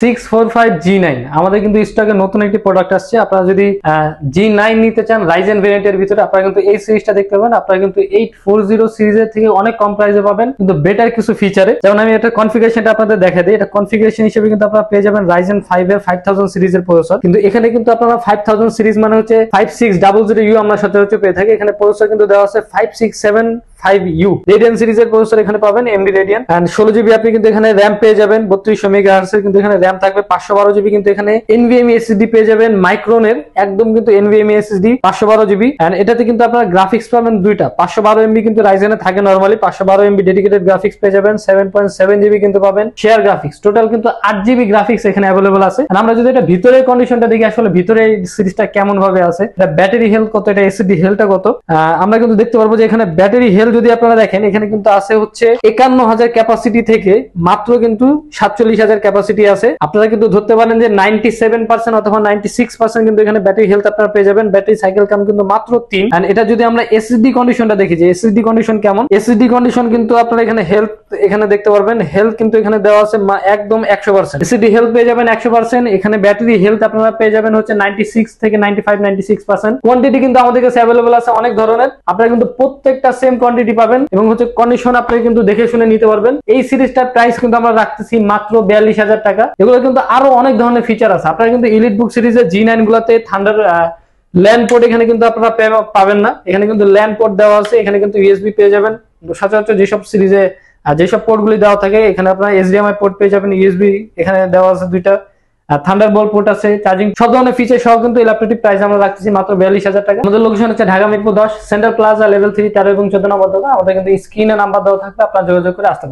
645G9 আমাদের কিন্তু স্টকে নতুন একটি প্রোডাক্ট আসছে। আপনারা যদি G9 নিতে চান রাইজেন ভেরিয়েন্টের ভিতরে, আপনারা কিন্তু এই সিরিজটা দেখতে পাবেন। আপনারা কিন্তু 840 সিরিজের থেকে অনেক কম প্রাইসে পাবেন, কিন্তু বেটার কিছু ফিচারে। যেমন আমি এটা কনফিগারেশনটা আপনাদের দেখা দিই। এটা কনফিগারেশন হিসেবে কিন্তু আপনারা পেয়ে যাবেন রাইজেন 5 এর 5000 সিরিজের প্রসেসর। কিন্তু এখানে কিন্তু আপনারা 5000 সিরিজ মানে হচ্ছে 5600U আমরা সাথে হচ্ছে পেয়ে থাকি। এখানে প্রসেসর কিন্তু দেওয়া আছে 5675U রেডিয়ান সিরিজের প্রসেসর এখানে পাবেন, এমডি রেডিয়ান। এন্ড 16GB আপনি কিন্তু এখানে র‍্যাম পেয়ে যাবেন, 3200 মেগাহার্টজ এর কিন্তু এখানে র‍্যাম থাকবে। 512GB কিন্তু এখানে NVMe SSD পেয়ে যাবেন, মাইক্রনের একদম কিন্তু NVMe SSD 512GB। এন্ড এটাতে কিন্তু আপনারা গ্রাফিক্স পাবেন দুইটা, 512MB কিন্তু রাইজেনে থাকে নরমালি, 512MB ডেডিকেটেড গ্রাফিক্স পেয়ে যাবেন, 7.7GB কিন্তু পাবেন শেয়ার গ্রাফিক্স। টোটাল কিন্তু 8GB গ্রাফিক্স এখানে अवेलेबल আছে। আর আমরা যদি এটা ভিতরের কন্ডিশনটা দেখি, আসলে ভিতরে এই সিরিজটা কেমন ভাবে আছে, এটা ব্যাটারি হেলথ কত, এটা SSD হেলথটা কত, আমরা কিন্তু দেখতে পারবো যে এখানে ব্যাটারি হেলথ যদি আপনারা দেখেন, এখানে কিন্তু আছে হচ্ছে 51000 ক্যাপাসিটি থেকে মাত্র কিন্তু 47000 ক্যাপাসিটি আছে। আপনারা কিন্তু ধরতে পারেন যে 97% অথবা 96% কিন্তু এখানে ব্যাটারি হেলথ আপনারা পেয়ে যাবেন। ব্যাটারি সাইকেল কাম কিন্তু মাত্র 3। এন্ড এটা যদি আমরা এসএসডি কন্ডিশনটা দেখি, যে এসএসডি কন্ডিশন কেমন, এসএসডি কন্ডিশন কিন্তু আপনারা এখানে হেলথ এখানে দেখতে পারবেন। হেলথ কিন্তু এখানে দেওয়া আছে একদম 100%, এসএসডি হেলথ পেয়ে যাবেন 100%। এখানে ব্যাটারি হেলথ আপনারা পেয়ে যাবেন হচ্ছে 96 থেকে 95-96%। কোয়ান্টিটি কিন্তু আমাদের কাছে अवेलेबल আছে অনেক ধরনের, আপনারা কিন্তু প্রত্যেকটা সেম কোয়ান্টিটি পাবেন এবং হচ্ছে কন্ডিশন আপনারা কিন্তু দেখে শুনে নিতে পারবেন। এই সিরিজটার প্রাইস কিন্তু আমরা রাখতেছি মাত্র 42000 টাকা। এগুলো কিন্তু আরো অনেক ধরনের ফিচার আছে। আপনারা কিন্তু এলিট বুক সিরিজের G9 গুলাতে থান্ডার ল্যান্ড পোর্ট এখানে কিন্তু আপনারা পাবেন না। এখানে কিন্তু ল্যান্ড পোর্ট দেওয়া আছে, এখানে কিন্তু ইউএসবি পেয়ে যাবেন। সচরাচর যেসব সিরিজে যেসব পোর্টগুলি দেওয়া থাকে, এখানে আপনারা HDMI পোর্ট পেয়ে যাবেন, ইউএসবি এখানে দেওয়া আছে দুইটা, থান্ডারবোল্ট পোর্ট আছে, চার্জিং, সব ধরনের ফিচার সহ কিন্তু এই ল্যাপটপটির প্রাইস আমরা রাখতেছি মাত্র 42000 টাকা। আমাদের লোকেশন হচ্ছে Dhaka Mirpur 10 central plaza level 3 13 এবং 14 নম্বর দোকান। আমাদের কিন্তু স্ক্রিনে নাম্বার দেওয়া থাকবে, আপনারা যোগাযোগ করে আসতে পারেন।